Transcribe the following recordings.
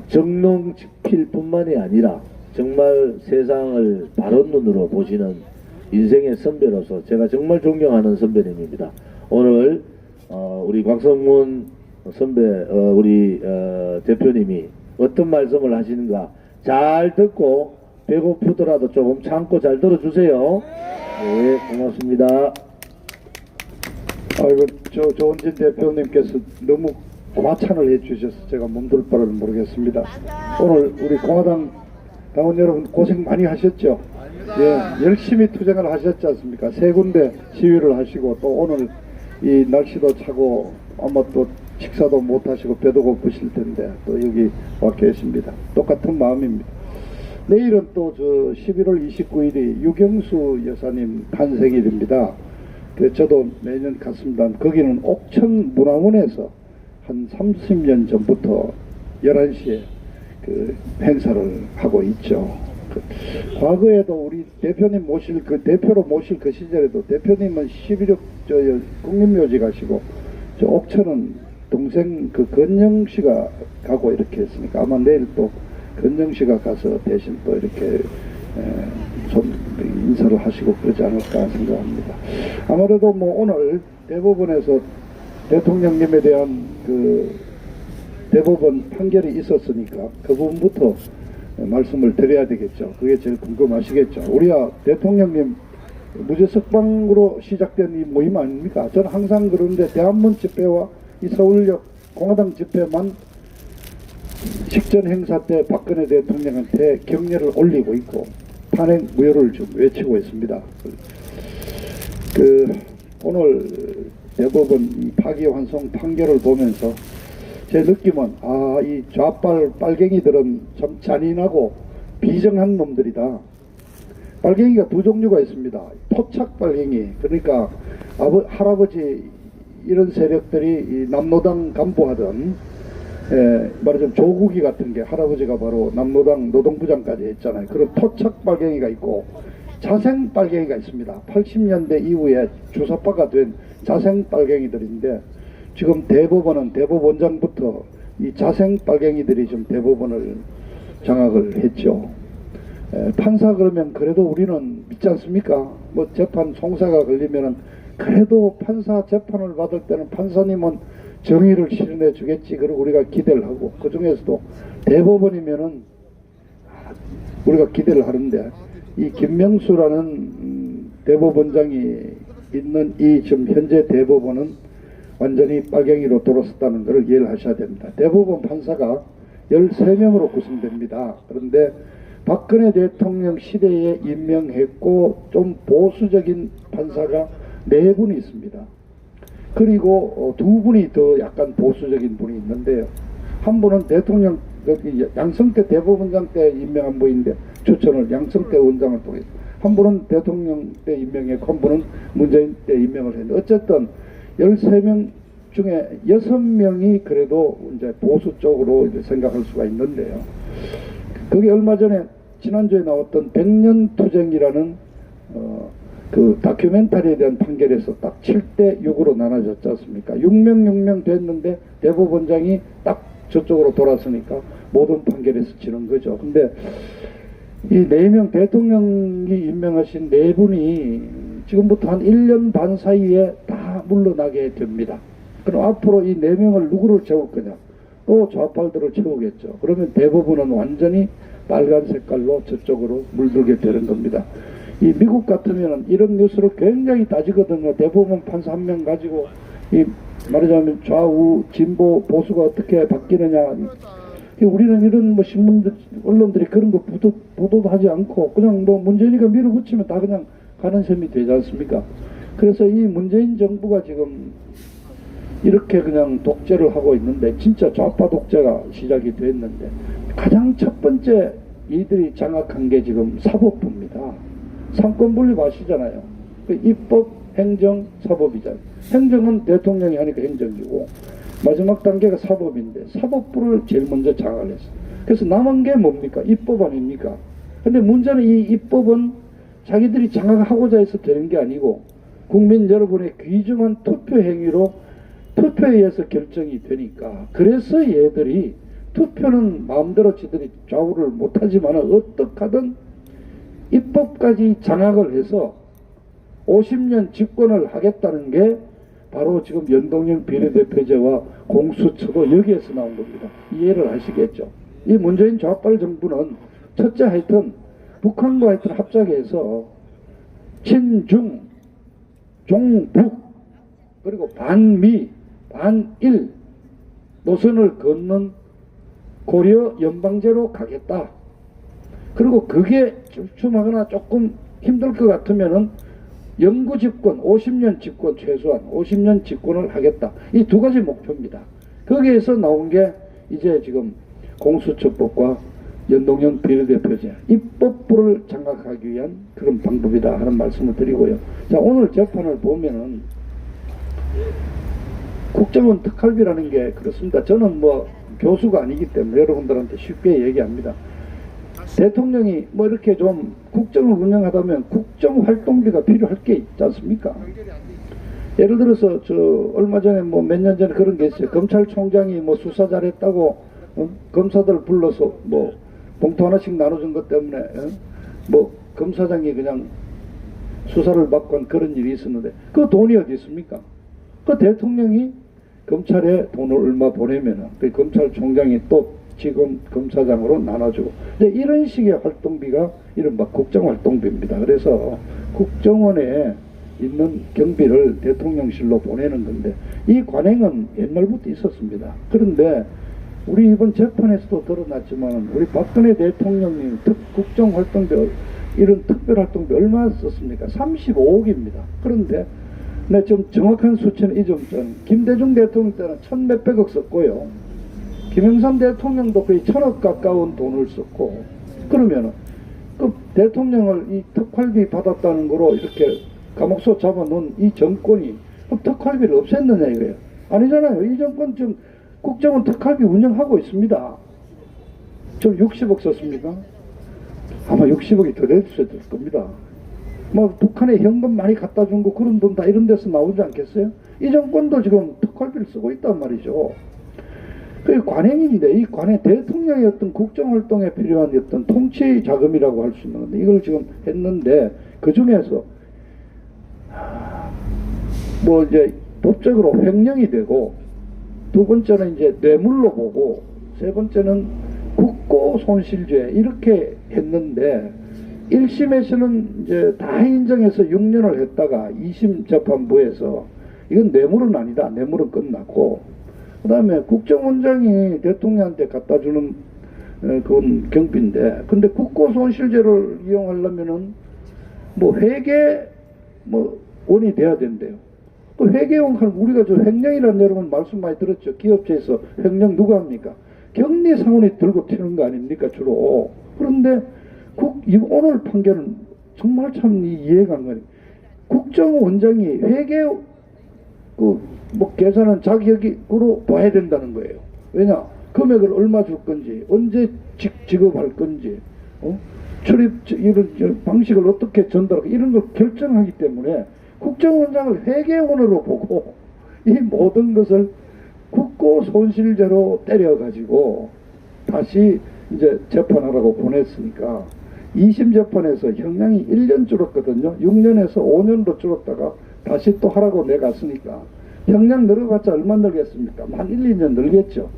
정론직필뿐만이 아니라 정말 세상을 바른 눈으로 보시는 인생의 선배로서 제가 정말 존경하는 선배님입니다. 오늘 우리 곽성문 선배 우리 대표님이 어떤 말씀을 하시는가 잘 듣고 배고프더라도 조금 참고 잘 들어주세요. 네, 고맙습니다. 아이고, 조은진 대표님께서 너무 과찬을 해주셔서 제가 몸둘 바를 모르겠습니다. 오늘 우리 공화당 당원 여러분 고생 많이 하셨죠? 예, 열심히 투쟁을 하셨지 않습니까? 세 군데 시위를 하시고 또 오늘 이 날씨도 차고 아마 또 식사도 못 하시고 배도 고프실 텐데 또 여기 와 계십니다. 똑같은 마음입니다. 내일은 또 저 11월 29일이 유경수 여사님 탄생일입니다. 저도 매년 갔습니다. 거기는 옥천 문화원에서 한 30년 전부터 11시에 그 행사를 하고 있죠. 과거에도 우리 대표님 모실 대표로 모실 그 시절에도 대표님은 11억 국민묘지 가시고 저 옥천은 동생 건영 씨가 가고 이렇게 했으니까 아마 내일 또 건영 씨가 가서 대신 또 이렇게 인사를 하시고 그러지 않을까 생각합니다. 아무래도 뭐 오늘 대법원에서 대통령님에 대한 그 대법원 판결이 있었으니까 그 부분부터 말씀을 드려야 되겠죠. 그게 제일 궁금하시겠죠. 우리야 대통령님 무죄 석방으로 시작된 이 모임 아닙니까? 저는 항상 그러는데 대한문 집회와 이 서울역 공화당 집회만 직전 행사 때 박근혜 대통령한테 격려를 올리고 있고 탄핵 무효를 좀 외치고 있습니다. 오늘 대법원 이 파기환송 판결을 보면서 제 느낌은 이 좌빨 빨갱이들은 참 잔인하고 비정한 놈들이다. 빨갱이가 두 종류가 있습니다. 토착 빨갱이, 그러니까 할아버지 이런 세력들이 이 남노당 간부하던 말하자면 조국이 같은 게 할아버지가 바로 남노당 노동부장까지 했잖아요. 그런 토착 빨갱이가 있고 자생 빨갱이가 있습니다. 80년대 이후에 주사파가 된 자생 빨갱이들인데 지금 대법원은 대법원장부터 이 자생 빨갱이들이 좀 대법원을 장악을 했죠. 판사 그러면 그래도 우리는 믿지 않습니까? 뭐 재판 송사가 걸리면은 그래도 판사 재판을 받을 때는 판사님은 정의를 실현해 주겠지. 그리고 우리가 기대를 하고 그 중에서도 대법원이면은 우리가 기대를 하는데 이 김명수라는 대법원장이 있는 이 지금 현재 대법원은 완전히 빨갱이로 돌아섰다는 것을 이해를 하셔야 됩니다. 대법원 판사가 13명으로 구성됩니다. 그런데 박근혜 대통령 시대에 임명했고 좀 보수적인 판사가 4분이 있습니다. 그리고 2분이 더 약간 보수적인 분이 있는데요. 한 분은 대통령 양성태 대법원장 때 임명한 분인데 추천을 양성태 원장을 통해서, 한 분은 대통령 때 임명했고 한 분은 문재인 때 임명을 했는데 어쨌든 13명 중에 6명이 그래도 이제 보수 쪽으로 이제 생각할 수가 있는데요. 그게 얼마 전에 지난주에 나왔던 백년투쟁이라는 그 다큐멘터리에 대한 판결에서 딱 7대 6으로 나눠졌지 않습니까? 6명 됐는데 대법원장이 딱 저쪽으로 돌았으니까 모든 판결에서 지는 거죠. 근데 이 4명 대통령이 임명하신 4분이 지금부터 한 1년 반 사이에 다 물러나게 됩니다. 그럼 앞으로 이 4명을 누구를 채울 거냐? 또 좌빨들을 채우겠죠. 그러면 대부분은 완전히 빨간 색깔로 저쪽으로 물들게 되는 겁니다. 이 미국 같으면 이런 뉴스를 굉장히 따지거든요. 대법원 판사 한 명 가지고 이 말하자면 좌우 진보 보수가 어떻게 바뀌느냐. 우리는 이런 뭐 신문들 언론들이 그런 거 보도도 하지 않고 그냥 뭐 문재인이가 밀어붙이면 다 그냥 가는 셈이 되지 않습니까? 그래서 이 문재인 정부가 지금 이렇게 그냥 독재를 하고 있는데 진짜 좌파 독재가 시작이 됐는데 가장 첫 번째 이들이 장악한 게 지금 사법부입니다. 삼권분립 아시잖아요. 입법, 행정, 사법이잖아요. 행정은 대통령이 하니까 행정이고 마지막 단계가 사법인데 사법부를 제일 먼저 장악을 했어요. 그래서 남은 게 뭡니까? 입법 아닙니까? 근데 문제는 이 입법은 자기들이 장악하고자 해서 되는 게 아니고 국민 여러분의 귀중한 투표 행위로 투표에 의해서 결정이 되니까 그래서 얘들이 투표는 마음대로 지들이 좌우를 못하지만 어떻게 하든 입법까지 장악을 해서 50년 집권을 하겠다는 게 바로 지금 연동형 비례대표제와 공수처도 여기에서 나온 겁니다. 이해를 하시겠죠? 이 문재인 좌빨 정부는 첫째 하여튼 북한과 하여튼 합작해서 친중, 종북, 그리고 반미, 반일 노선을 걷는 고려 연방제로 가겠다. 그리고 그게 춤춤하거나 조금 힘들 것 같으면은 영구 집권, 50년 집권 최소한 50년 집권을 하겠다. 이 두 가지 목표입니다. 거기에서 나온 게 이제 지금 공수처법과 연동형 비례대표제 입법부를 장악하기 위한 그런 방법이다 하는 말씀을 드리고요. 자, 오늘 재판을 보면은 국정원 특활비라는 게 그렇습니다. 저는 뭐 교수가 아니기 때문에 여러분들한테 쉽게 얘기합니다. 대통령이 뭐 이렇게 좀 국정을 운영하다면 국정활동비가 필요할 게 있지 않습니까? 예를 들어서 저 얼마 전에 뭐 몇 년 전에 그런 게 있어요. 검찰총장이 뭐 수사 잘했다고 검사들 불러서 뭐 봉투 하나씩 나눠준 것 때문에 뭐 검사장이 그냥 수사를 받고 한 그런 일이 있었는데 그 돈이 어디 있습니까? 그 대통령이 검찰에 돈을 얼마 보내면은 그 검찰총장이 또 지금 검사장으로 나눠주고 이제 이런 식의 활동비가 이른바 국정활동비입니다. 그래서 국정원에 있는 경비를 대통령실로 보내는 건데 이 관행은 옛날부터 있었습니다. 그런데 우리 이번 재판에서도 드러났지만 우리 박근혜 대통령님 국정활동비 이런 특별활동비 얼마 썼습니까? 35억입니다. 그런데 좀 정확한 수치는 이 좀 김대중 대통령 때는 천 몇백억 썼고요. 김영삼 대통령도 거의 1,000억 가까운 돈을 썼고 그러면은 그 대통령을 이 특활비 받았다는 거로 이렇게 감옥소 잡아놓은 이 정권이 특활비를 없앴느냐 이거예요. 아니잖아요. 이 정권 지금 국정원 특활비 운영하고 있습니다. 좀 60억 썼습니까? 아마 60억이 더 됐을 겁니다. 뭐 북한에 현금 많이 갖다 준 거 그런 돈 다 이런 데서 나오지 않겠어요? 이 정권도 지금 특활비를 쓰고 있단 말이죠. 그게 관행인데 이 관행 대통령의 어떤 국정활동에 필요한 어떤 통치 자금이라고 할 수 있는 건데 이걸 지금 했는데 그 중에서 뭐 이제 법적으로 횡령이 되고 두 번째는 이제 뇌물로 보고 세 번째는 국고손실죄 이렇게 했는데 1심에서는 이제 다 인정해서 6년을 했다가 2심 재판부에서 이건 뇌물은 아니다. 뇌물은 끝났고 그 다음에 국정원장이 대통령한테 갖다 주는 그건 경비인데 근데 국고손실죄를 이용하려면은 뭐 회계 뭐 원이 돼야 된대요. 그 회계원 하면 우리가 저 횡령이라는 여러분 말씀 많이 들었죠. 기업체에서 횡령 누가 합니까? 경리사원이 들고 튀는 거 아닙니까 주로. 그런데 오늘 판결은 정말 참 이해가 안 가요. 국정원장이 회계 뭐 계산은 자격으로 봐야 된다는 거예요. 왜냐? 금액을 얼마 줄 건지, 언제 지급할 건지, 출입 이런 방식을 어떻게 전달하고 이런 걸 결정하기 때문에 국정원장을 회계원으로 보고 이 모든 것을 국고손실죄로 때려가지고 다시 이제 재판하라고 보냈으니까 2심 재판에서 형량이 1년 줄었거든요. 6년에서 5년으로 줄었다가 다시 또 하라고 내갔으니까 형량 늘어봤자 얼마 늘겠습니까? 한 1, 2년 늘겠죠.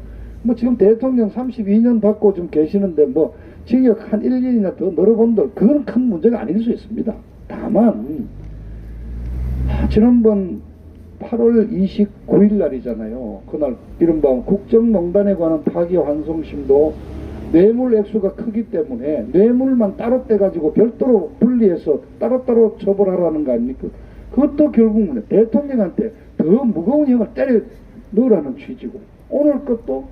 뭐 지금 대통령 32년 받고 좀 계시는데 뭐 징역 한 1, 2년이나 더 늘어본들 그건 큰 문제가 아닐 수 있습니다. 다만 지난번 8월 29일 날이잖아요. 그날 이른바 국정농단에 관한 파기환송심도 뇌물 액수가 크기 때문에 뇌물만 따로 떼가지고 별도로 분리해서 따로따로 처벌하라는 거 아닙니까? 그것도 결국은 대통령한테 더 무거운 형을 때려 넣으라는 취지고 오늘 것도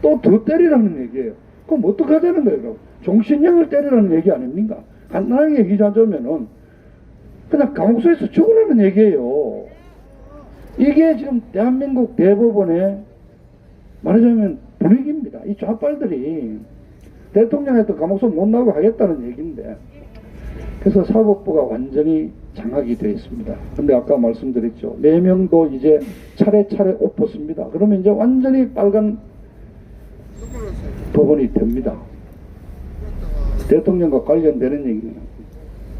또 더 때리라는 얘기예요. 그럼 어떡하자는 거예요? 그럼 종신형을 때리라는 얘기 아닙니까? 간단하게 얘기하자면은 그냥 감옥소에서 죽으라는 얘기예요. 이게 지금 대한민국 대법원의 말하자면 분위기입니다. 이 좌빨들이 대통령한테 감옥소 못 나오고 하겠다는 얘기인데 그래서 사법부가 완전히 장악이 되어 있습니다. 근데 아까 말씀드렸죠. 4명도 이제 차례차례 옷 벗습니다. 그러면 이제 완전히 빨간 법원이 됩니다. 대통령과 관련되는 얘기는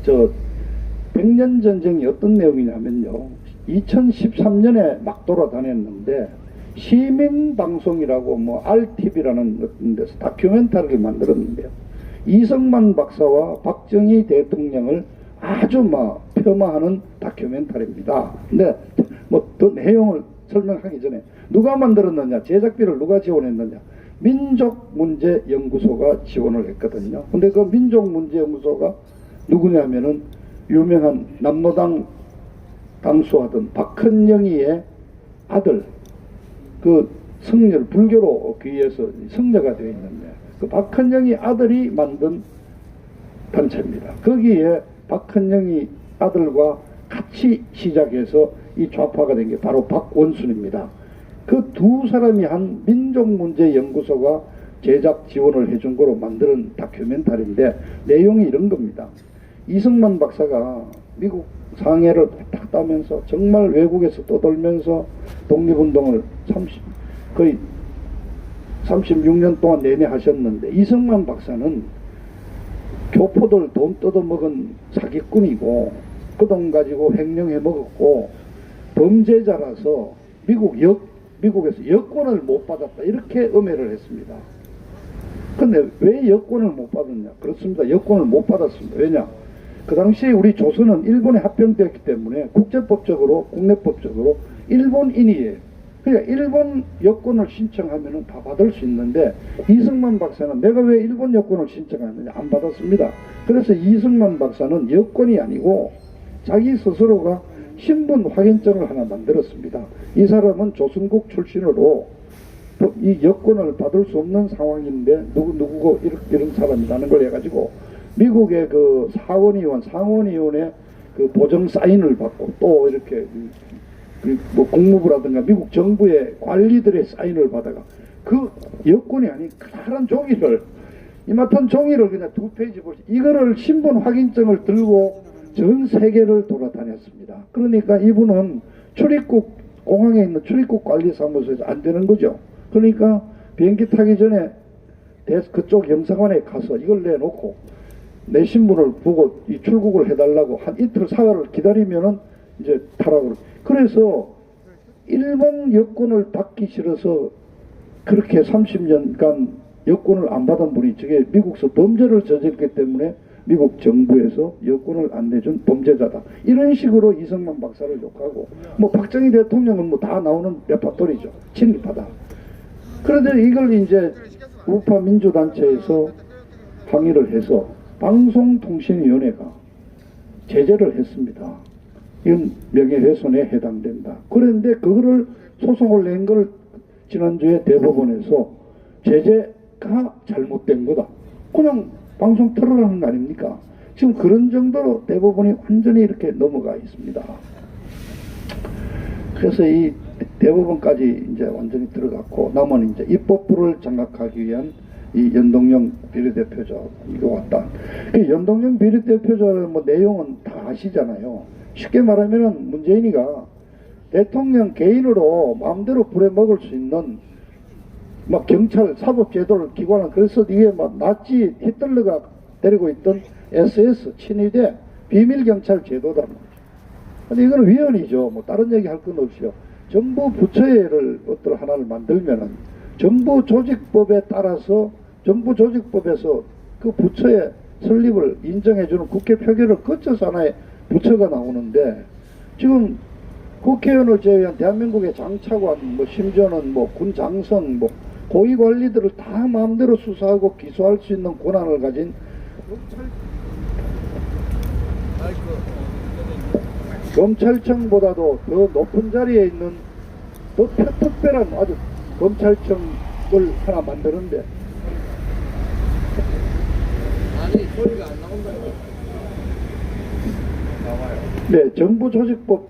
저 백년 전쟁이 어떤 내용이냐면요. 2013년에 막 돌아다녔는데 시민방송이라고 뭐 RTV라는 어떤 데서 다큐멘터리를 만들었는데요. 이승만 박사와 박정희 대통령을 아주 막 폄하하는 다큐멘터리입니다. 근데 뭐 더 내용을 설명하기 전에 누가 만들었느냐, 제작비를 누가 지원했느냐, 민족문제연구소가 지원을 했거든요. 근데 그 민족문제연구소가 누구냐면은 유명한 남로당 당수하던 박헌영이의 아들, 그 성녀, 불교로 귀해서 성녀가 되어 있는데 그 박헌영이 아들이 만든 단체입니다. 거기에 박헌영이 아들과 같이 시작해서 이 좌파가 된 게 바로 박원순입니다. 그 두 사람이 한 민족문제연구소가 제작 지원을 해준 거로 만드는 다큐멘터리인데 내용이 이런 겁니다. 이승만 박사가 미국 상해를 탁 따면서 정말 외국에서 떠돌면서 독립운동을 거의 36년 동안 내내 하셨는데 이승만 박사는 교포들 돈 뜯어먹은 사기꾼이고 그 돈 가지고 횡령해 먹었고 범죄자라서 미국에서 여권을 못 받았다 이렇게 음해를 했습니다. 근데 왜 여권을 못 받았냐? 그렇습니다. 여권을 못 받았습니다. 왜냐? 그 당시에 우리 조선은 일본에 합병되었기 때문에 국제법적으로 국내법적으로 일본인이에요. 그러니까 일본 여권을 신청하면 다 받을 수 있는데 이승만 박사는 내가 왜 일본 여권을 신청하느냐? 안 받았습니다. 그래서 이승만 박사는 여권이 아니고 자기 스스로가 신분 확인증을 하나 만들었습니다. 이 사람은 조선국 출신으로 이 여권을 받을 수 없는 상황인데 누구고 이런 사람이라는 걸 해가지고 미국의 그 상원의원의 그 보정 사인을 받고 또 이렇게 뭐 국무부라든가 미국 정부의 관리들의 사인을 받아가 그 여권이 아닌 커다란 종이를 이마탄 종이를 그냥 2페이지 보시 이거를 신분 확인증을 들고 전 세계를 돌아다녔습니다. 그러니까 이분은 출입국 공항에 있는 출입국 관리사무소에서 안 되는 거죠. 그러니까 비행기 타기 전에 그쪽 영사관에 가서 이걸 내놓고 내 신분을 보고 이 출국을 해달라고 한 이틀 사흘을 기다리면은 이제 타라고. 그래서 일본 여권을 받기 싫어서 그렇게 30년간 여권을 안 받은 분이 저게 미국서 범죄를 저질렀기 때문에 미국 정부에서 여권을 안 내준 범죄자다. 이런 식으로 이승만 박사를 욕하고 뭐 박정희 대통령은 뭐 다 나오는 레파토리죠. 친일파다. 그런데 이걸 이제 우파 민주단체에서 항의를 해서 방송통신위원회가 제재를 했습니다. 이건 명예훼손에 해당된다. 그런데 그거를 소송을 낸 걸 지난주에 대법원에서 제재가 잘못된 거다. 그냥 방송 틀어라는 거 아닙니까? 지금 그런 정도로 대법원이 완전히 이렇게 넘어가 있습니다. 그래서 이 대법원까지 이제 완전히 들어갔고 남은 이제 입법부를 장악하기 위한 이 연동형 비례대표자 이거 왔다. 이 연동형 비례대표자의 뭐 내용은 다 아시잖아요. 쉽게 말하면은 문재인이가 대통령 개인으로 마음대로 부려먹을 수 있는 막 경찰 사법제도를 기관한 그래서 이게 막 나치 히틀러가 데리고 있던 SS 친위대 비밀경찰 제도다. 근데 이거는 위헌이죠. 뭐 다른 얘기 할 건 없이요. 정부 부처를 어떤 하나를 만들면은 정부 조직법에 따라서 정부 조직법에서 그 부처의 설립을 인정해주는 국회 표결을 거쳐서 하나의 부처가 나오는데 지금 국회의원을 제외한 대한민국의 장차관 뭐 심지어는 뭐 군 장성 뭐 고위 관리들을 다 마음대로 수사하고 기소할 수 있는 권한을 가진 검찰청보다도 더 높은 자리에 있는 더 특별한 아주 검찰청을 하나 만드는데 아니 소리가 안 나온다요. 나와요. 네, 정부 조직법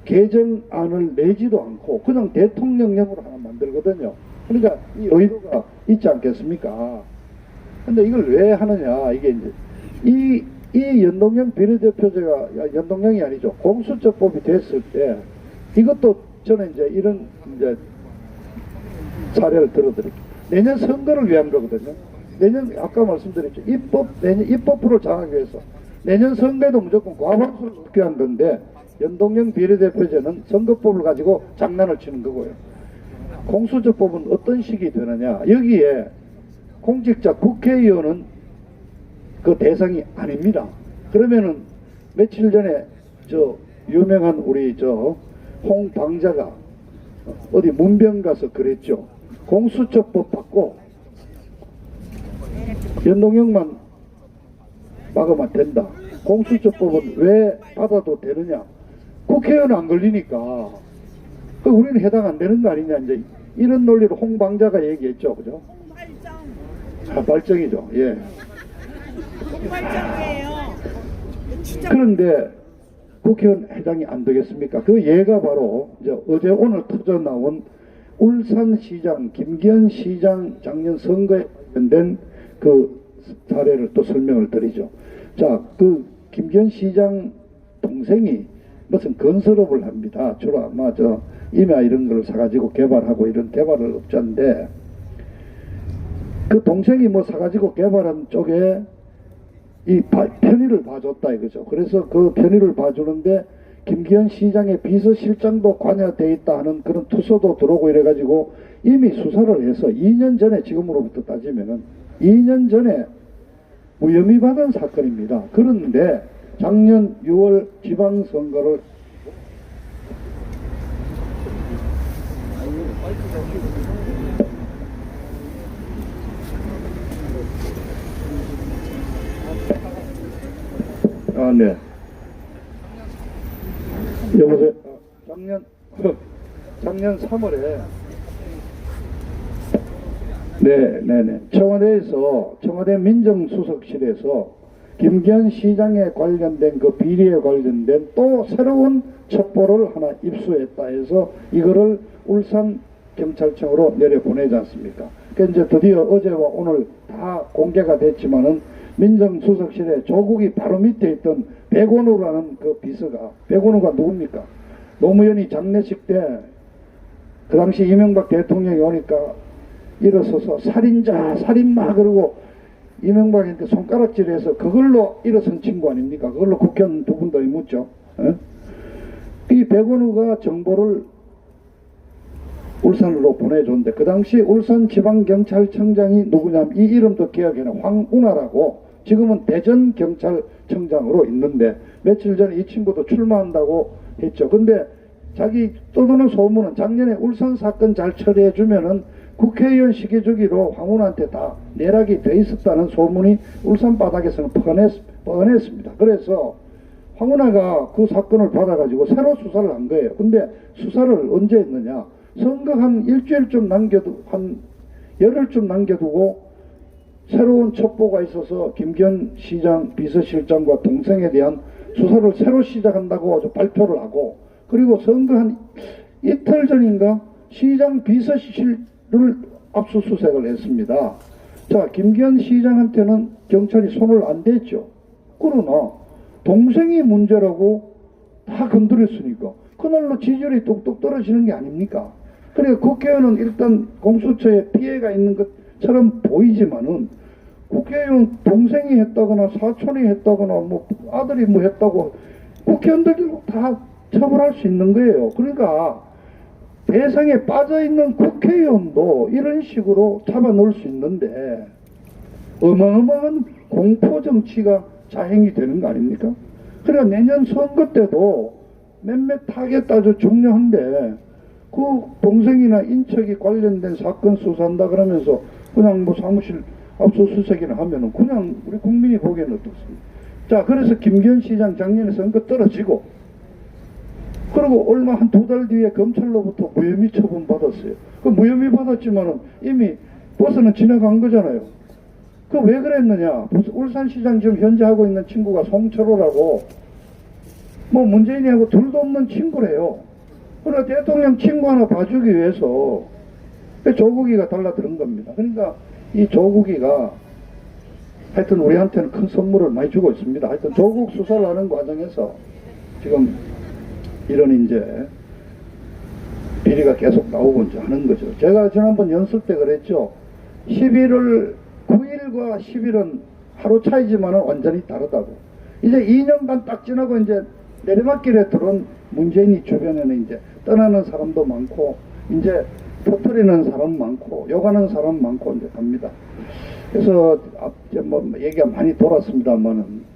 개정안을 내지도 않고 그냥 대통령령으로 하나 만들거든요. 그러니까 이 의도가 있지 않겠습니까? 근데 이걸 왜 하느냐, 이게 이제 이 이 연동형 비례대표제가 연동형이 아니죠. 공수처법이 됐을 때 이것도 저는 이제 이런 이제 사례를 들어드릴게요. 내년 선거를 위한 거거든요. 내년 아까 말씀드렸죠. 내년 입법부를 장하기 위해서 내년 선거에도 무조건 과반수를 얻게 한 건데 연동형 비례대표제는 선거법을 가지고 장난을 치는 거고요. 공수처법은 어떤 식이 되느냐. 여기에 공직자 국회의원은 그 대상이 아닙니다. 그러면은 며칠 전에 저 유명한 우리 저 홍방자가 어디 문병 가서 그랬죠. 공수처법 받고 연동형만 막으면 된다. 공수처법은 왜 받아도 되느냐? 국회의원은 안 걸리니까 그 우리는 해당 안 되는 거 아니냐 이제 이런 논리로 홍방자가 얘기했죠, 그죠? 발정이죠. 예. 그런데 국회의원 해당이 안 되겠습니까? 그 예가 바로 이제 어제 오늘 터져 나온 울산시장 김기현 시장 작년 선거에 관련된 그 사례를 또 설명을 드리죠. 자, 그 김기현 시장 동생이 무슨 건설업을 합니다. 주로 아마 저 임야 이런 걸 사가지고 개발하고 이런 개발을 업자인데 그 동생이 뭐 사가지고 개발한 쪽에 이 편의를 봐줬다 이거죠. 그래서 그 편의를 봐주는데 김기현 시장의 비서실장도 관여돼 있다 하는 그런 투서도 들어오고 이래가지고 이미 수사를 해서 2년 전에 지금으로부터 따지면은 2년 전에 무혐의 받은 사건입니다. 그런데 작년 6월 지방선거를 네. 여보세요. 작년 3월에 네네네 청와대 민정수석실에서 김기현 시장에 관련된 그 비리에 관련된 또 새로운 첩보를 하나 입수했다 해서 이거를 울산 경찰청으로 내려보내지 않습니까? 그러니까 이제 드디어 어제와 오늘 다 공개가 됐지만은 민정수석실에 조국이 바로 밑에 있던 백원우라는 그 비서가 백원우가 누굽니까? 노무현이 장례식 때 그 당시 이명박 대통령이 오니까 일어서서 살인자 살인마 그러고 이명박한테 손가락질해서 그걸로 일어선 친구 아닙니까? 그걸로 국회의원 두 분도 묻죠. 이 백원우가 정보를 울산으로 보내줬는데 그 당시 울산지방경찰청장이 누구냐면 이 이름도 기억해놔. 황운하라고 지금은 대전경찰청장으로 있는데 며칠 전에 이 친구도 출마한다고 했죠. 근데 자기 떠도는 소문은 작년에 울산 사건 잘 처리해주면은 국회의원 시기주기로 황운한테 다 내락이 돼 있었다는 소문이 울산 바닥에서는 뻔했습니다. 그래서 황운하가 그 사건을 받아가지고 새로 수사를 한 거예요. 근데 수사를 언제 했느냐? 선거 한 일주일쯤 한 열흘쯤 남겨두고 새로운 첩보가 있어서 김기현 시장 비서실장과 동생에 대한 수사를 새로 시작한다고 아주 발표를 하고 그리고 선거 한 이틀 전인가 시장 비서실을 압수수색을 했습니다. 자, 김기현 시장한테는 경찰이 손을 안 댔죠. 그러나 동생이 문제라고 다 건드렸으니까 그날로 지지율이 뚝뚝 떨어지는 게 아닙니까? 그래 국회의원은 일단 공수처에 피해가 있는 것처럼 보이지만은 국회의원 동생이 했다거나 사촌이 했다거나 뭐 아들이 뭐 했다고 국회의원들이 다 처벌할 수 있는 거예요. 그러니까 대상에 빠져있는 국회의원도 이런 식으로 잡아넣을 수 있는데 어마어마한 공포정치가 자행이 되는 거 아닙니까? 그러니까 내년 선거 때도 몇몇 타겟 아주 중요한데 그 동생이나 인척이 관련된 사건 수사한다 그러면서 그냥 뭐 사무실 압수수색이나 하면은 그냥 우리 국민이 보기에는 어떻습니까? 자, 그래서 김기현 시장 작년에 선거 떨어지고 그리고 얼마 한 2달 뒤에 검찰로부터 무혐의 처분 받았어요. 그 무혐의 받았지만은 이미 버스는 지나간 거잖아요. 그 왜 그랬느냐? 울산시장 지금 현재 하고 있는 친구가 송철호라고 뭐 문재인이하고 둘도 없는 친구래요. 그러나 대통령 친구 하나 봐주기 위해서 조국이가 달라드는 겁니다. 그러니까 이 조국이가 하여튼 우리한테는 큰 선물을 많이 주고 있습니다. 하여튼 조국 수사를 하는 과정에서 지금 이런 이제 비리가 계속 나오고 이제 하는 거죠. 제가 지난번 연습 때 그랬죠. 11월 9일과 10일은 하루 차이지만 완전히 다르다고. 이제 2년간 딱 지나고 이제 내리막길에 들어온 문재인이 주변에는 이제 떠나는 사람도 많고 이제 터뜨리는 사람 많고 욕하는 사람 많고 이제 합니다. 그래서 앞에 뭐 얘기가 많이 돌았습니다만은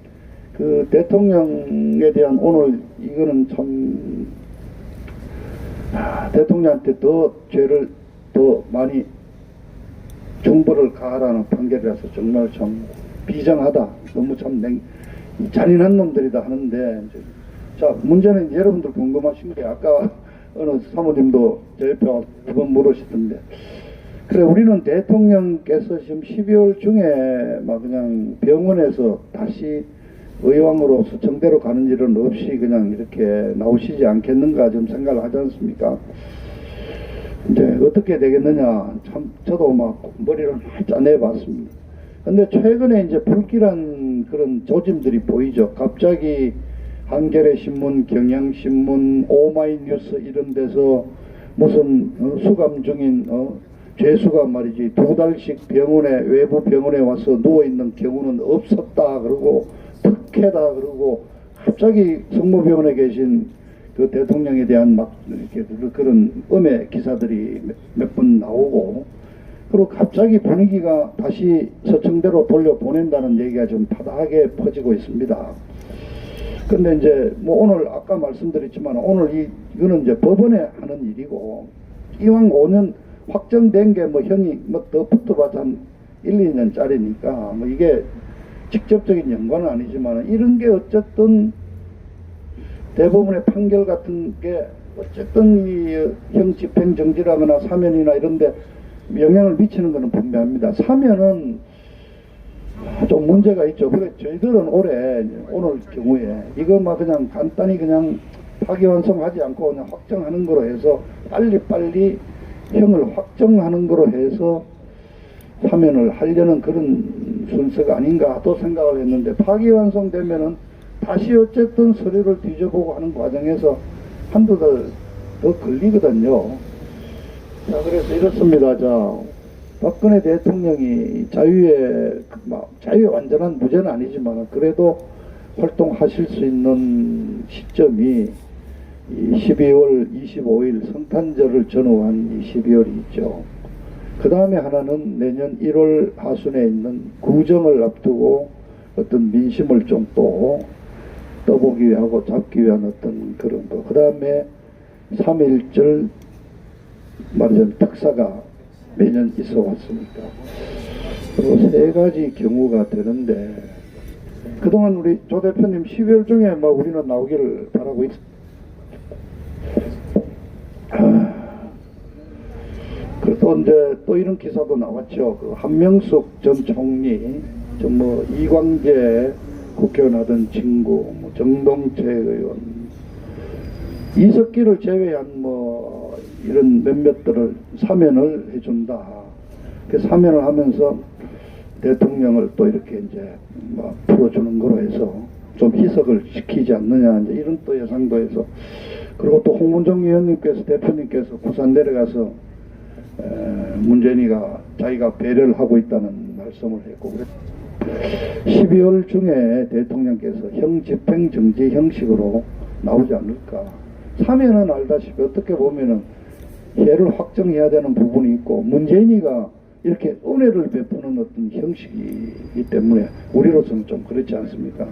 그 대통령에 대한 오늘 이거는 참 대통령한테 더 죄를 더 많이 중벌을 가하라는 판결이라서 정말 참 비정하다. 너무 참 잔인한 놈들이다 하는데 자 문제는 여러분들 궁금하신 게 아까 어느 사모님도 제 옆에 와서 두 번 물으시던데 그래 우리는 대통령께서 지금 12월 중에 막 그냥 병원에서 다시 의왕으로 수청대로 가는 일은 없이 그냥 이렇게 나오시지 않겠는가 좀 생각을 하지 않습니까? 이제 어떻게 되겠느냐 참 저도 막 머리를 많이 짜내봤습니다. 근데 최근에 이제 불길한 그런 조짐들이 보이죠. 갑자기 한겨레 신문, 경향신문, 오마이뉴스 이런 데서 무슨 수감 중인 죄수가 말이지 2달씩 병원에 외부 병원에 와서 누워 있는 경우는 없었다 그러고 특혜다 그러고 갑자기 성모병원에 계신 그 대통령에 대한 막 이렇게 그런 음해 기사들이 몇 번 나오고 그리고 갑자기 분위기가 다시 서청대로 돌려보낸다는 얘기가 좀 파다하게 퍼지고 있습니다. 근데 이제 뭐 오늘 아까 말씀드렸지만 오늘 이거는 이제 법원에 하는 일이고 이왕 5년 확정된 게 뭐 형이 뭐 더 붙어봤자 한 1, 2년짜리니까 뭐 이게 직접적인 연관은 아니지만 이런 게 어쨌든 대법원의 판결 같은 게 어쨌든 이 형 집행정지라거나 사면이나 이런데 영향을 미치는 것은 분명합니다. 사면은 좀 문제가 있죠. 그래 저희들은 오늘 경우에 이거 막 그냥 간단히 그냥 파기환송하지 않고 그냥 확정하는 거로 해서 빨리 형을 확정하는 거로 해서 사면을 하려는 그런 순서가 아닌가 또 생각을 했는데 파기환송되면은 다시 어쨌든 서류를 뒤져보고 하는 과정에서 한두 달 더 걸리거든요. 자, 그래서 이렇습니다. 자, 박근혜 대통령이 자유의 완전한 무죄는 아니지만 그래도 활동하실 수 있는 시점이 이 12월 25일 성탄절을 전후한 이 12월이 있죠. 그 다음에 하나는 내년 1월 하순에 있는 구정을 앞두고 어떤 민심을 좀 또 떠보기 위하고 잡기 위한 어떤 그런 거. 그 다음에 3.1절 말하자면 특사가 매년 있어 왔으니까. 그리고 3가지 경우가 되는데 그동안 우리 조 대표님 12월 중에 막 우리는 나오기를 바라고 있습니다. 그래도 이제 또 이런 기사도 나왔죠. 그 한명숙 전 총리, 뭐 이광재 국회의원 하던 친구, 뭐 정동채 의원, 이석기를 제외한 뭐 이런 몇몇들을 사면을 해준다. 그 사면을 하면서 대통령을 또 이렇게 이제 막 풀어주는 거로 해서 좀 희석을 시키지 않느냐 이제 이런 또 예상도 해서 그리고 또 홍문정 의원님께서 대표님께서 부산 내려가서 문재인이가 자기가 배려를 하고 있다는 말씀을 했고 12월 중에 대통령께서 형 집행정지 형식으로 나오지 않을까. 사면은 알다시피 어떻게 보면은 해를 확정해야 되는 부분이 있고 문재인이가 이렇게 은혜를 베푸는 어떤 형식이기 때문에 우리로서는 좀 그렇지 않습니까?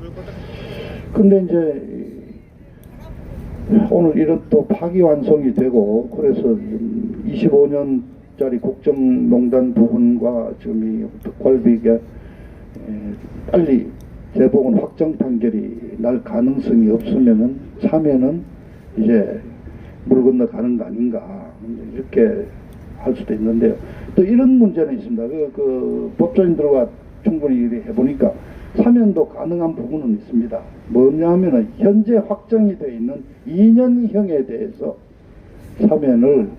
근데 이제 오늘 이런 또 파기환송이 되고 그래서 25년짜리 국정농단 부분과 지금 이 특활비가 빨리 대법원 확정 판결이 날 가능성이 없으면은 사면은 이제 물 건너 가는 거 아닌가 이렇게 할 수도 있는데요. 또 이런 문제는 있습니다. 그 법조인들과 충분히 해보니까 사면도 가능한 부분은 있습니다. 뭐냐 하면은 현재 확정이 되어 있는 2년형에 대해서 사면을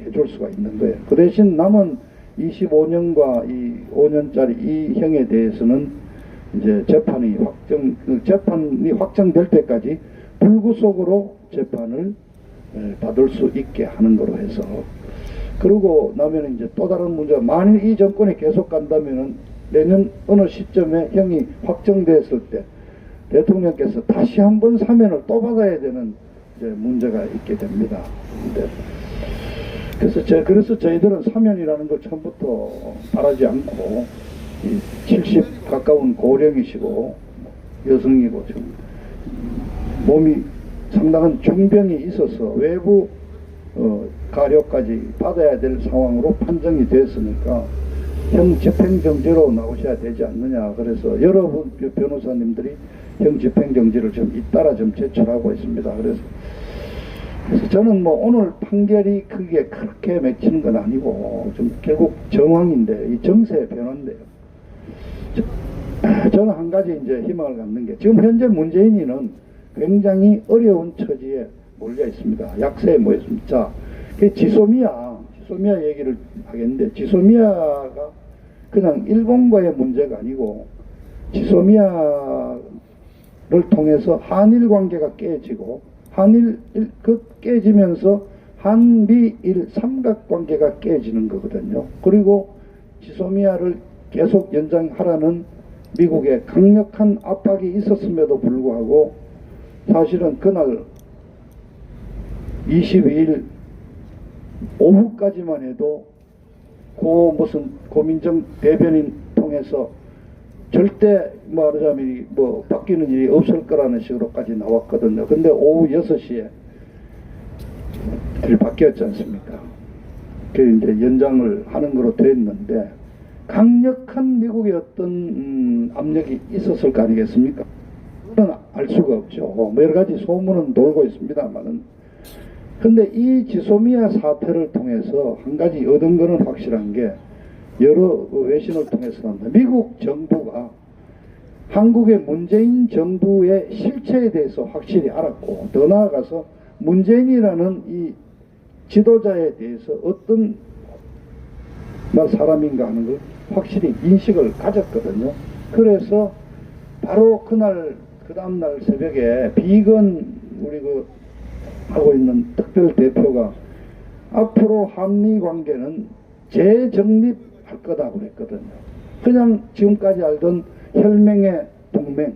해줄 수가 있는 거예요. 그 대신 남은 25년과 이 5년짜리 이 형에 대해서는 이제 재판이 확정될 때까지 불구속으로 재판을 받을 수 있게 하는 거로 해서, 그러고 나면 이제 또 다른 문제가, 만일 이 정권이 계속 간다면은 내년 어느 시점에 형이 확정됐을 때 대통령께서 다시 한번 사면을 또 받아야 되는 이제 문제가 있게 됩니다. 그래서 저희들은 사면이라는 걸 처음부터 바라지 않고, 70 가까운 고령이시고 여성이고 지금 몸이 상당한 중병이 있어서 외부 가료까지 받아야 될 상황으로 판정이 됐으니까 형 집행정지로 나오셔야 되지 않느냐. 그래서 여러분 변호사님들이 형 집행정지를 좀 잇따라 좀 제출하고 있습니다. 그래서 저는 뭐 오늘 판결이 크게 그렇게 맺히는 건 아니고 좀 결국 정황인데, 이 정세의 변화인데요. 저는 한 가지 이제 희망을 갖는 게, 지금 현재 문재인이는 굉장히 어려운 처지에 몰려 있습니다. 약세에 모여 있습니다. 자, 지소미아 얘기를 하겠는데, 지소미아가 그냥 일본과의 문제가 아니고, 지소미아를 통해서 한일 관계가 깨지고, 깨지면서 한미일 삼각관계가 깨지는 거거든요. 그리고 지소미아를 계속 연장하라는 미국의 강력한 압박이 있었음에도 불구하고, 사실은 그날 22일 오후까지만 해도 무슨 고민정 대변인 통해서 절대 말하자면 뭐 바뀌는 일이 없을 거라는 식으로까지 나왔거든요. 근데 오후 6시에 일이 바뀌었지 않습니까? 그 이제 연장을 하는 거로 됐는데, 강력한 미국의 어떤 압력이 있었을 거 아니겠습니까? 그건 알 수가 없죠. 뭐 여러 가지 소문은 돌고 있습니다만은. 근데 이 지소미아 사태를 통해서 한 가지 얻은 거는 확실한 게, 여러 외신을 통해서는 미국 정부가 한국의 문재인 정부의 실체에 대해서 확실히 알았고, 더 나아가서 문재인이라는 이 지도자에 대해서 어떤 사람인가 하는 걸 확실히 인식을 가졌거든요. 그래서 바로 그날, 그 다음날 새벽에 비건 우리 하고 있는 특별 대표가 앞으로 한미 관계는 재정립할 거다고 그랬거든요. 그냥 지금까지 알던 혈맹의 동맹,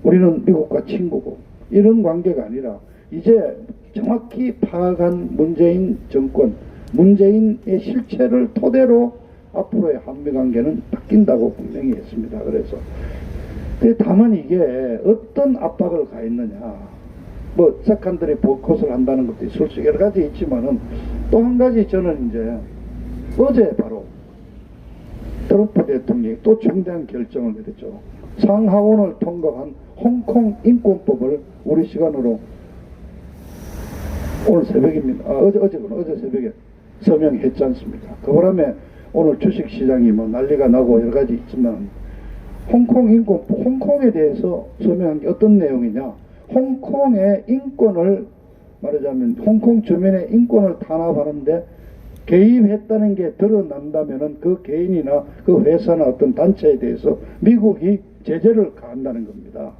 우리는 미국과 친구고 이런 관계가 아니라, 이제 정확히 파악한 문재인 정권, 문재인의 실체를 토대로 앞으로의 한미 관계는 바뀐다고 분명히 했습니다. 그래서 다만 이게 어떤 압박을 가했느냐, 뭐 세컨더리 보이콧을 한다는 것도 있을 수 여러 가지 있지만은, 또 한 가지 저는 이제 어제 바로 트럼프 대통령이 또 중대한 결정을 내렸죠. 상하원을 통과한 홍콩 인권법을 우리 시간으로 오늘 새벽입니다. 어제 새벽에 서명했지 않습니까? 그 바람에 오늘 주식시장이 뭐 난리가 나고 여러 가지 있지만, 홍콩 인권법, 홍콩에 대해서 서명한 게 어떤 내용이냐, 홍콩의 인권을 말하자면 홍콩 주민의 인권을 탄압하는데 개입했다는 게 드러난다면은 그 개인이나 그 회사나 어떤 단체에 대해서 미국이 제재를 가한다는 겁니다.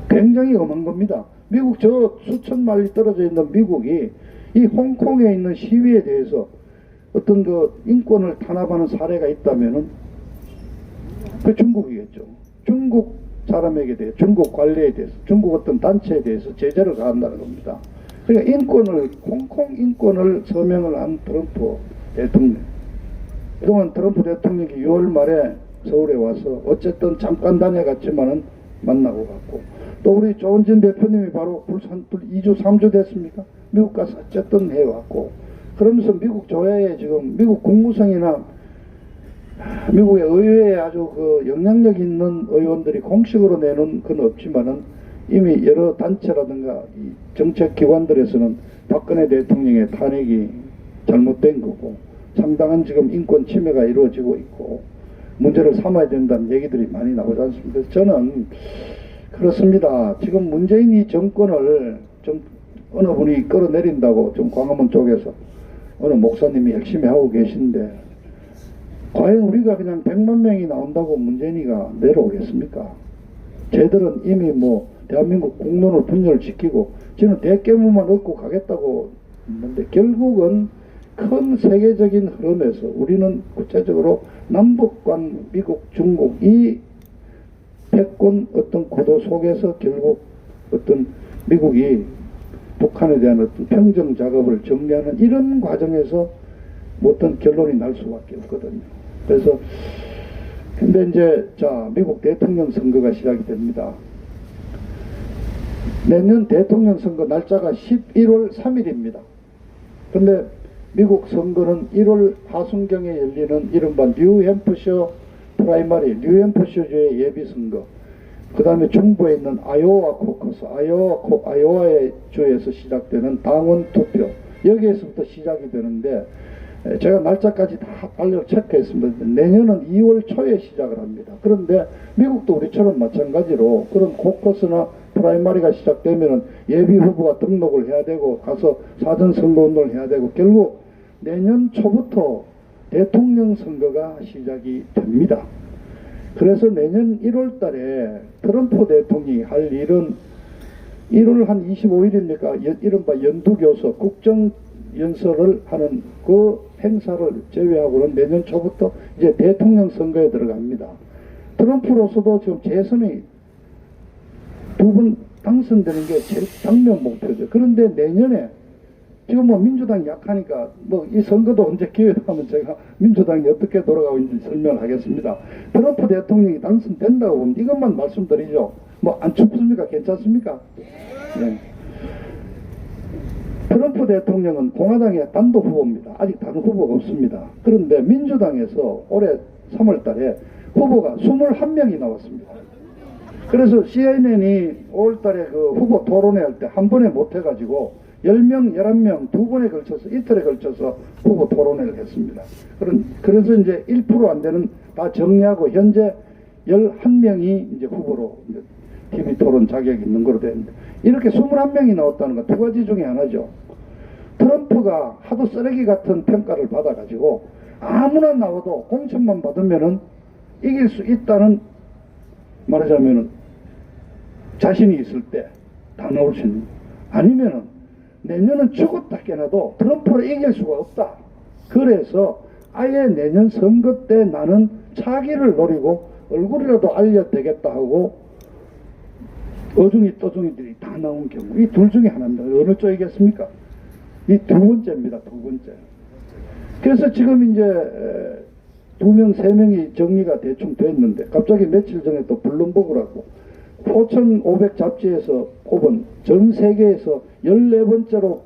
굉장히 엄한 겁니다. 미국 저 수천 마일 떨어져 있는 미국이 이 홍콩에 있는 시위에 대해서 어떤 그 인권을 탄압하는 사례가 있다면은 그 중국이겠죠. 중국 사람에게 대해, 중국 관리에 대해서, 중국 어떤 단체에 대해서 제재를 가한다는 겁니다. 그러니까 인권을, 홍콩 인권을 서명을 한 트럼프 대통령. 그동안 트럼프 대통령이 6월 말에 서울에 와서 어쨌든 잠깐 다녀갔지만은 만나고 갔고, 또 우리 조은진 대표님이 바로 2주 3주 됐습니까? 미국 가서 어쨌든 해왔고, 그러면서 미국 조야에 지금 미국 국무성이나 미국의 의회에 아주 그 영향력 있는 의원들이 공식으로 내놓은 건 없지만은 이미 여러 단체라든가 이 정책기관들에서는 박근혜 대통령의 탄핵이 잘못된 거고, 상당한 지금 인권 침해가 이루어지고 있고 문제를 삼아야 된다는 얘기들이 많이 나오지 않습니까? 그래서 저는 그렇습니다. 지금 문재인이 정권을 좀 어느 분이 끌어내린다고 좀 광화문 쪽에서 어느 목사님이 열심히 하고 계신데, 과연 우리가 그냥 100만 명이 나온다고 문재인이가 내려오겠습니까? 쟤들은 이미 뭐 대한민국 국론을 분열을 지키고 저는 대깨문만 얻고 가겠다고 했는데 결국은 큰 세계적인 흐름에서 우리는 구체적으로 남북 간 미국, 중국 이 패권 어떤 구도 속에서 결국 어떤 미국이 북한에 대한 어떤 평정 작업을 정리하는 이런 과정에서 어떤 결론이 날 수밖에 없거든요. 그래서 근데 이제 자 미국 대통령 선거가 시작이 됩니다. 내년 대통령 선거 날짜가 11월 3일입니다. 근데 미국 선거는 1월 하순경에 열리는 이른바 뉴햄프셔 프라이머리, 뉴햄프셔주의 예비선거, 그 다음에 중부에 있는 아이오와 코커스, 아이오와의 주에서 시작되는 당원 투표, 여기에서부터 시작이 되는데 제가 날짜까지 다 알려 체크했습니다. 내년은 2월 초에 시작을 합니다. 그런데 미국도 우리처럼 마찬가지로 그런 코커스나 프라이머리가 시작되면 예비 후보가 등록을 해야 되고 가서 사전 선거 운동을 해야 되고 결국 내년 초부터 대통령 선거가 시작이 됩니다. 그래서 내년 1월 달에 트럼프 대통령이 할 일은 1월 한 25일입니까? 이른바 연두교섭 국정연설을 하는 그 행사를 제외하고는 내년 초부터 이제 대통령 선거에 들어갑니다. 트럼프로서도 지금 재선이 두 번 당선되는 게 제일 당면 목표죠. 그런데 내년에 지금 뭐 민주당이 약하니까 뭐 이 선거도 언제 기회가 하면 제가 민주당이 어떻게 돌아가고 있는지 설명하겠습니다. 트럼프 대통령이 당선된다고 보면 이것만 말씀드리죠. 뭐 안 춥습니까? 괜찮습니까? 네. 트럼프 대통령은 공화당의 단독 후보입니다. 아직 다른 후보가 없습니다. 그런데 민주당에서 올해 3월 달에 후보가 21명이 나왔습니다. 그래서 CNN이 5월 달에 그 후보 토론회 할 때 한 번에 못 해가지고 10명, 11명 두 번에 걸쳐서 이틀에 걸쳐서 후보 토론회를 했습니다. 그래서 이제 1% 안 되는 다 정리하고 현재 11명이 이제 후보로 이제 TV 토론 자격이 있는 거로 되는데 이렇게 21명이 나왔다는 건 두 가지 중에 하나죠. 트럼프가 하도 쓰레기 같은 평가를 받아가지고 아무나 나와도 공천만 받으면은 이길 수 있다는 말하자면은 자신이 있을 때 다 나올 수 있는 아니면은 내년은 죽었다 깨나도 트럼프를 이길 수가 없다. 그래서 아예 내년 선거 때 나는 차기를 노리고 얼굴이라도 알려되겠다 하고 어중이 떠중이들이 다 나온 경우 이 둘 중에 하나입니다. 어느 쪽이겠습니까? 이 두 번째입니다. 두 번째. 그래서 지금 이제 2명, 3명이 정리가 대충 됐는데 갑자기 며칠 전에 또 블룸버그라고 4,500 잡지에서 꼽은 전 세계에서 14번째로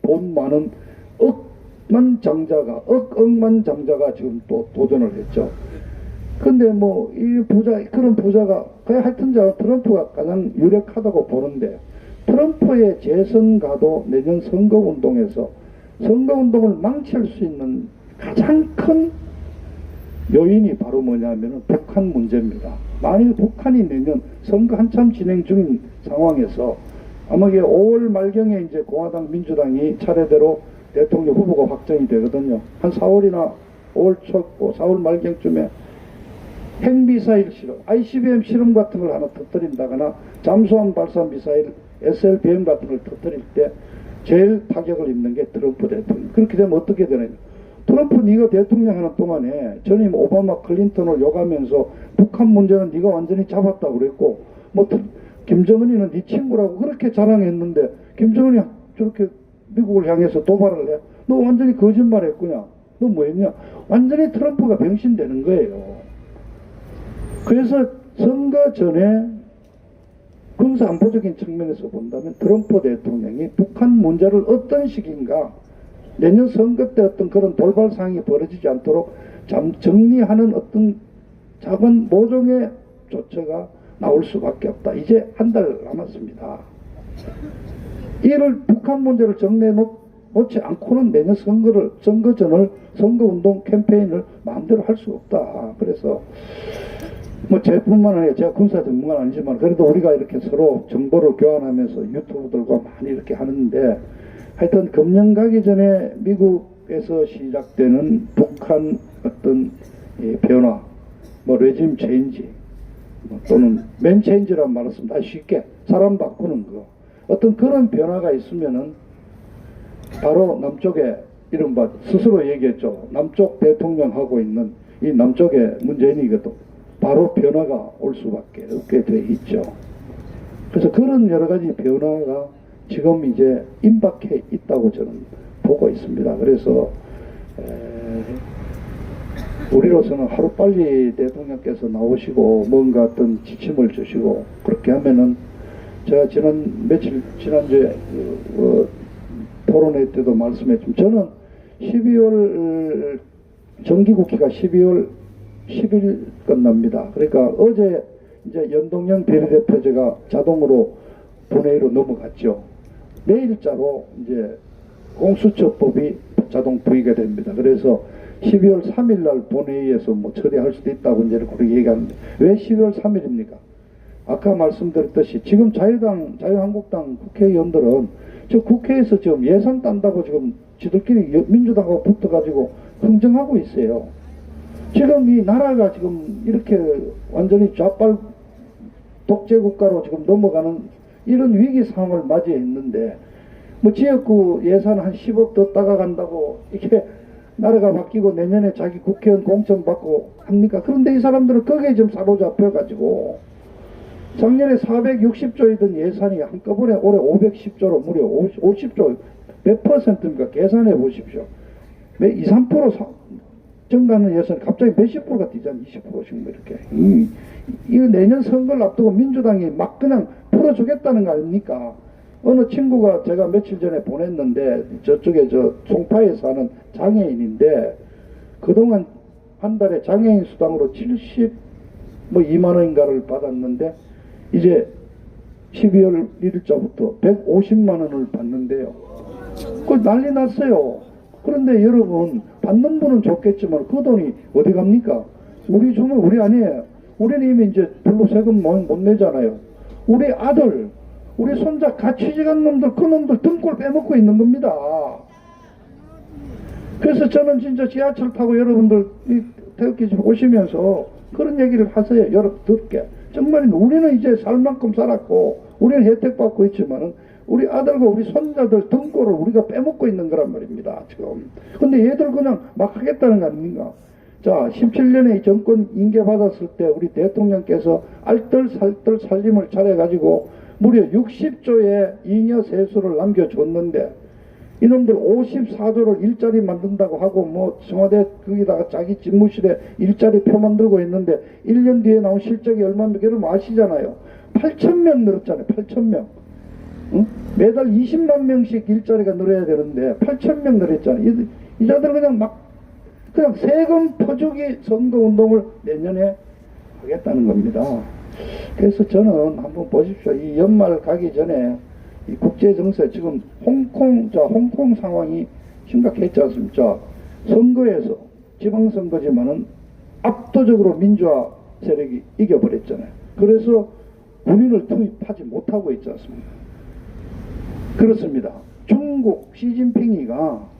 돈 많은 억만 장자가 지금 또 도전을 했죠. 근데 뭐 이 부자, 그런 부자가 그냥 하여튼 트럼프가 가장 유력하다고 보는데 트럼프의 재선가도 내년 선거운동에서 선거운동을 망칠 수 있는 가장 큰 요인이 바로 뭐냐면은 북한 문제입니다. 만일 북한이 내년 선거 한참 진행 중인 상황에서 아마 이게 5월 말경에 이제 공화당 민주당이 차례대로 대통령 후보가 확정이 되거든요. 한 4월이나 5월 초, 4월 말경쯤에 핵미사일 실험, ICBM 실험 같은 걸 하나 터뜨린다거나 잠수함 발사 미사일 SLBM 같은 걸 터뜨릴 때 제일 타격을 입는 게 트럼프 대통령. 그렇게 되면 어떻게 되느냐. 트럼프 네가 대통령 하는 동안에 전임 오바마 클린턴을 욕하면서 북한 문제는 네가 완전히 잡았다고 그랬고 뭐 김정은이는 네 친구라고 그렇게 자랑했는데 김정은이 저렇게 미국을 향해서 도발을 해. 너 완전히 거짓말했구냐. 너 뭐했냐. 완전히 트럼프가 병신되는 거예요. 그래서 선거 전에 군사안보적인 측면에서 본다면 트럼프 대통령이 북한 문제를 어떤 식인가 내년 선거 때 어떤 그런 돌발 상황이 벌어지지 않도록 정리하는 어떤 작은 모종의 조처가 나올 수밖에 없다. 이제 한 달 남았습니다. 이를 북한 문제를 정리해 놓지 않고는 내년 선거전을 선거운동 캠페인을 마음대로 할 수 없다. 그래서 뭐 제뿐만 아니라 제가 군사 전문가는 아니지만 그래도 우리가 이렇게 서로 정보를 교환하면서 유튜브들과 많이 이렇게 하는데 하여튼 금년 가기 전에 미국에서 시작되는 북한 어떤 레짐 체인지 또는 맨 체인지라는 말을 쓰면 다 쉽게 사람 바꾸는 거 어떤 그런 변화가 있으면은 바로 남쪽에 이른바 스스로 얘기했죠. 남쪽 대통령 하고 있는 이 남쪽의 문재인이거든. 바로 변화가 올 수밖에 없게 돼 있죠. 그래서 그런 여러 가지 변화가 지금 이제 임박해 있다고 저는 보고 있습니다. 그래서 우리로서는 하루빨리 대통령께서 나오시고 뭔가 어떤 지침을 주시고 그렇게 하면은 제가 지난주에 토론회 때도 말씀했지만 저는 12월 정기국회가 12월 10일 끝납니다. 그러니까 어제 이제 연동형 비례대표제가 자동으로 본회의로 넘어갔죠. 내일자로 이제 공수처법이 자동 부의가 됩니다. 그래서 12월 3일 날 본회의에서 뭐 처리할 수도 있다고 이제 그렇게 얘기하는데 왜 12월 3일입니까? 아까 말씀드렸듯이 지금 자유한국당 국회의원들은 저 국회에서 지금 예산 딴다고 지금 지들끼리 민주당하고 붙어가지고 흥정하고 있어요. 지금 이 나라가 지금 이렇게 완전히 좌빨 독재 국가로 지금 넘어가는 이런 위기 상황을 맞이했는데 뭐 지역구 예산 한 10억 더 따가간다고 이렇게 나라가 바뀌고 내년에 자기 국회의원 공천 받고 합니까? 그런데 이 사람들은 거기에 좀 사로잡혀가지고 작년에 460조이던 예산이 한꺼번에 올해 510조로 무려 50조 몇 퍼센트입니까? 계산해 보십시오. 2, 3% 증가하는 예산이 갑자기 몇십 프로가 뛰잖아. 20%씩 뭐 이렇게. 이거 내년 선거를 앞두고 민주당이 막 그냥 풀어주겠다는 거 아닙니까? 어느 친구가 제가 며칠 전에 보냈는데 저쪽에 저 송파에 사는 장애인인데 그동안 한 달에 장애인 수당으로 2만 원인가를 받았는데 이제 12월 1일자부터 150만 원을 받는데요. 그 난리 났어요. 그런데 여러분 받는 분은 좋겠지만 그 돈이 어디 갑니까? 우리 주면 우리 아니에요. 우리는 이미 이제 별로 세금 못 내잖아요. 우리 아들, 우리 손자 같이 취직한 놈들, 그 놈들 등골 빼먹고 있는 겁니다. 그래서 저는 진짜 지하철 타고 여러분들 태극기 집 오시면서 그런 얘기를 하세요. 여러분 듣게. 정말 우리는 이제 살 만큼 살았고 우리는 혜택 받고 있지만은 우리 아들과 우리 손자들 등골을 우리가 빼먹고 있는 거란 말입니다. 지금. 근데 얘들 그냥 막 하겠다는 거 아닙니까? 자, 17년에 이 정권 인계 받았을 때 우리 대통령께서 알뜰살뜰 살림을 차려가지고 무려 60조의 잉여 세수를 남겨줬는데 이놈들 54조를 일자리 만든다고 하고 뭐 청와대 거기다가 자기 집무실에 일자리 표 만들고 있는데 1년 뒤에 나온 실적이 얼마입니까? 여러분 아시잖아요. 8,000명 늘었잖아요. 8,000명. 응? 매달 20만 명씩 일자리가 늘어야 되는데 8,000명 늘었잖아요. 이 자들 그냥 세금 퍼주기 선거운동을 내년에 하겠다는 겁니다. 그래서 저는 한번 보십시오. 이 연말 가기 전에 이 국제정세 지금 홍콩 상황이 심각했지 않습니까? 선거에서 지방선거지만은 압도적으로 민주화 세력이 이겨버렸잖아요. 그래서 군인을 투입하지 못하고 있지 않습니까? 그렇습니다. 중국 시진핑이가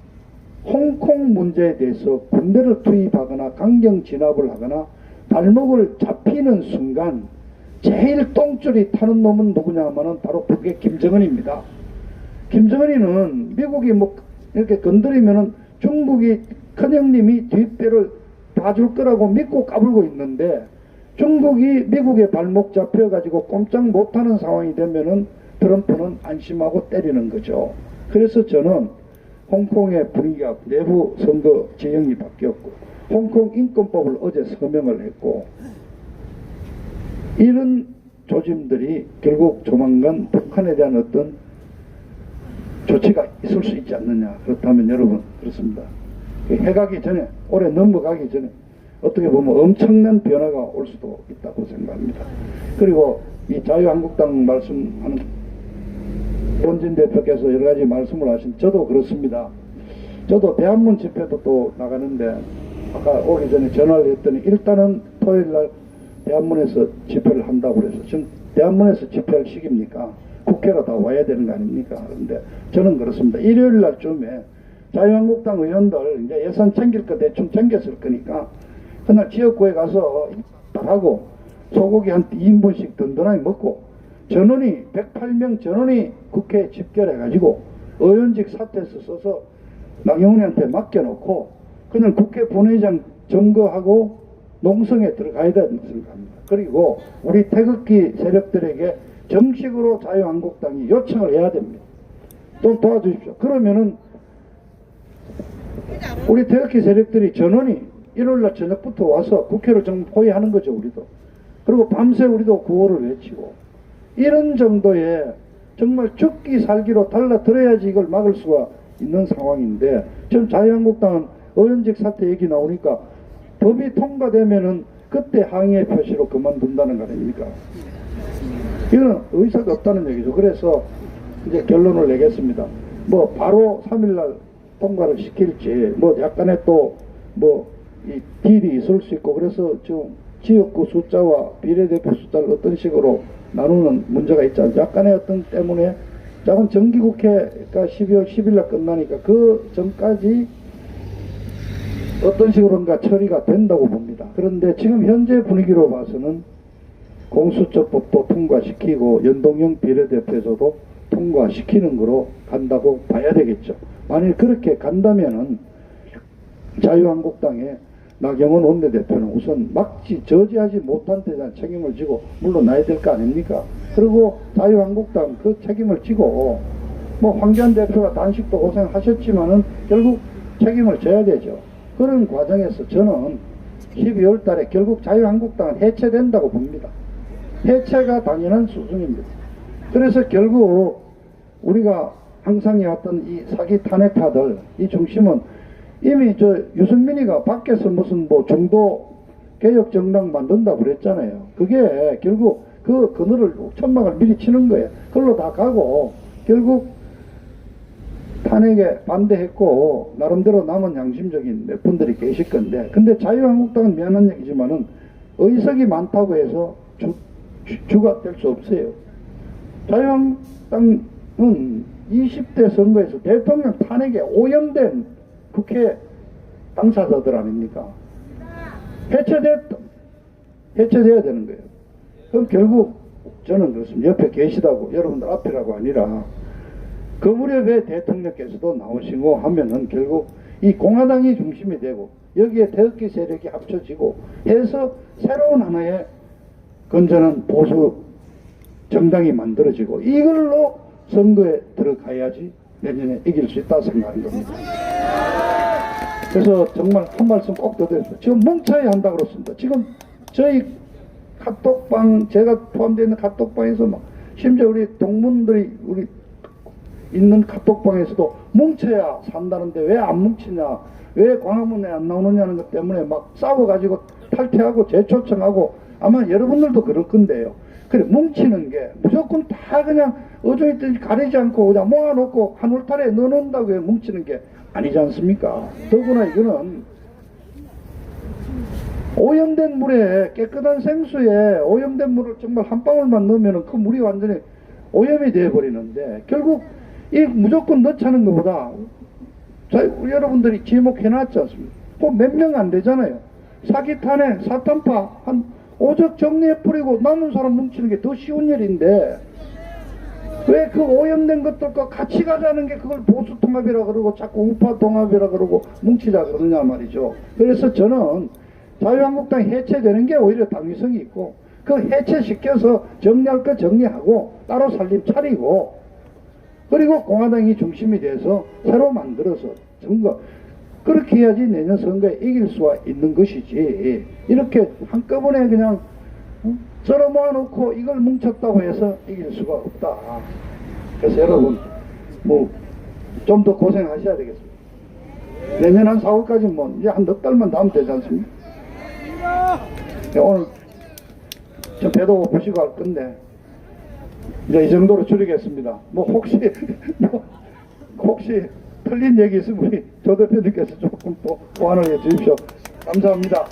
홍콩 문제에 대해서 군대를 투입하거나 강경 진압을 하거나 발목을 잡히는 순간 제일 똥줄이 타는 놈은 누구냐 하면은 바로 북의 김정은입니다. 김정은이는 미국이 뭐 이렇게 건드리면은 중국이 큰형님이 뒷배를 봐줄 거라고 믿고 까불고 있는데 중국이 미국의 발목 잡혀가지고 꼼짝 못하는 상황이 되면은 트럼프는 안심하고 때리는 거죠. 그래서 저는 홍콩의 분위기가 내부 선거 지형이 바뀌었고 홍콩 인권법을 어제 서명을 했고 이런 조짐들이 결국 조만간 북한에 대한 어떤 조치가 있을 수 있지 않느냐. 그렇다면 여러분 그렇습니다. 해가기 전에 올해 넘어가기 전에 어떻게 보면 엄청난 변화가 올 수도 있다고 생각합니다. 그리고 이 자유한국당 말씀하는 원진 대표께서 여러 가지 말씀을 하신 저도 그렇습니다. 저도 대한문 집회도 또 나가는데 아까 오기 전에 전화를 했더니 일단은 토요일 날 대한문에서 집회를 한다고 그래서 지금 대한문에서 집회할 시기입니까? 국회로 다 와야 되는 거 아닙니까? 그런데 저는 그렇습니다. 일요일 날쯤에 자유한국당 의원들 이제 예산 챙길 거 대충 챙겼을 거니까 그날 지역구에 가서 다 하고 소고기 한 2인분씩 든든하게 먹고 전원이 108명 전원이 국회에 집결해가지고 의원직 사퇴서 써서 나경원한테 맡겨놓고 그냥 국회 본회의장 점거하고 농성에 들어가야 된다고 생각합니다. 그리고 우리 태극기 세력들에게 정식으로 자유한국당이 요청을 해야 됩니다. 좀 도와주십시오. 그러면은 우리 태극기 세력들이 전원이 일요일날 저녁부터 와서 국회를 좀 포위하는 거죠, 우리도. 그리고 밤새 우리도 구호를 외치고 이런 정도의 정말 죽기 살기로 달라들어야지 이걸 막을 수가 있는 상황인데 지금 자유한국당은 의원직 사퇴 얘기 나오니까 법이 통과되면은 그때 항의의 표시로 그만둔다는 거 아닙니까? 이거는 의사가 없다는 얘기죠. 그래서 이제 결론을 내겠습니다. 뭐 바로 3일날 통과를 시킬지 뭐 약간의 또 뭐 이 딜이 있을 수 있고 그래서 지금 지역구 숫자와 비례대표 숫자를 어떤 식으로 나누는 문제가 있지 않습니까? 약간의 어떤 때문에 작은 정기국회가 12월 10일날 끝나니까 그 전까지 어떤 식으로인가 처리가 된다고 봅니다. 그런데 지금 현재 분위기로 봐서는 공수처법도 통과시키고 연동형 비례대표에서도 통과시키는 거로 간다고 봐야 되겠죠. 만일 그렇게 간다면은 자유한국당의 나경원 원내대표는 우선 저지하지 못한 데 대한 책임을 지고 물러나야 될 거 아닙니까? 그리고 자유한국당 그 책임을 지고 뭐 황교안 대표가 단식도 고생하셨지만은 결국 책임을 져야 되죠. 그런 과정에서 저는 12월 달에 결국 자유한국당은 해체된다고 봅니다. 해체가 당연한 수준입니다. 그래서 결국 우리가 항상 해왔던 이 사기 탄핵파들 이 중심은 이미 유승민이가 밖에서 무슨 뭐 중도 개혁 정당 만든다고 그랬잖아요. 그게 결국 그 그늘을 천막을 미리 치는 거예요. 그걸로 다 가고 결국 탄핵에 반대했고 나름대로 남은 양심적인 몇 분들이 계실 건데 근데 자유한국당은 미안한 얘기지만은 의석이 많다고 해서 주가 될 수 없어요. 자유한국당은 20대 선거에서 대통령 탄핵에 오염된 국회 당사자들 아닙니까? 해체돼야 되는 거예요. 그럼 결국 저는 그렇습니다. 옆에 계시다고 여러분들 앞이라고 아니라 그 무렵에 대통령께서도 나오시고 하면은 결국 이 공화당이 중심이 되고 여기에 태극기 세력이 합쳐지고 해서 새로운 하나의 건전한 보수 정당이 만들어지고 이걸로 선거에 들어가야지 내년에 이길 수 있다 생각하는 겁니다. 그래서 정말 한 말씀 꼭 더 드렸습니다. 지금 뭉쳐야 한다고 그렇습니다. 지금 저희 카톡방 제가 포함되어 있는 카톡방에서 막 심지어 우리 동문들이 우리 있는 카톡방에서도 뭉쳐야 산다는데 왜 안 뭉치냐 왜 광화문에 안 나오느냐는 것 때문에 막 싸워가지고 탈퇴하고 재초청하고 아마 여러분들도 그럴 건데요. 그래 뭉치는 게 무조건 다 그냥 어쩌있든지 가리지 않고 그냥 모아놓고 한 울타리에 넣어놓는다고 해 뭉치는 게 아니지 않습니까? 더구나 이거는 오염된 물에 깨끗한 생수에 오염된 물을 정말 한 방울만 넣으면 그 물이 완전히 오염이 되어버리는데 결국 이 무조건 넣자는 것보다 여러분들이 지목해놨지 않습니까? 그 몇 명 안 되잖아요. 사기 탄핵 사탄파 한 오적 정리해 뿌리고 남은 사람 뭉치는 게 더 쉬운 일인데 왜 그 오염된 것들과 같이 가자는 게 그걸 보수통합이라 그러고 자꾸 우파통합이라 그러고 뭉치자 그러냐 말이죠. 그래서 저는 자유한국당이 해체되는 게 오히려 당위성이 있고 그 해체시켜서 정리할 거 정리하고 따로 살림 차리고 그리고 공화당이 중심이 돼서 새로 만들어서 선거 그렇게 해야지 내년 선거에 이길 수가 있는 것이지 이렇게 한꺼번에 그냥 썰어 모아놓고 이걸 뭉쳤다고 해서 이길 수가 없다. 그래서 여러분 뭐 좀 더 고생하셔야 되겠습니다. 내년 한 4월까지 뭐 이제 한 넉 달만 더 하면 되지 않습니까? 네, 오늘 좀 배도 고프시고 할 건데 이제 이 정도로 줄이겠습니다. 뭐 혹시 틀린 얘기 있으면 우리 조 대표님께서 조금 또 보완을 해 주십시오. 감사합니다.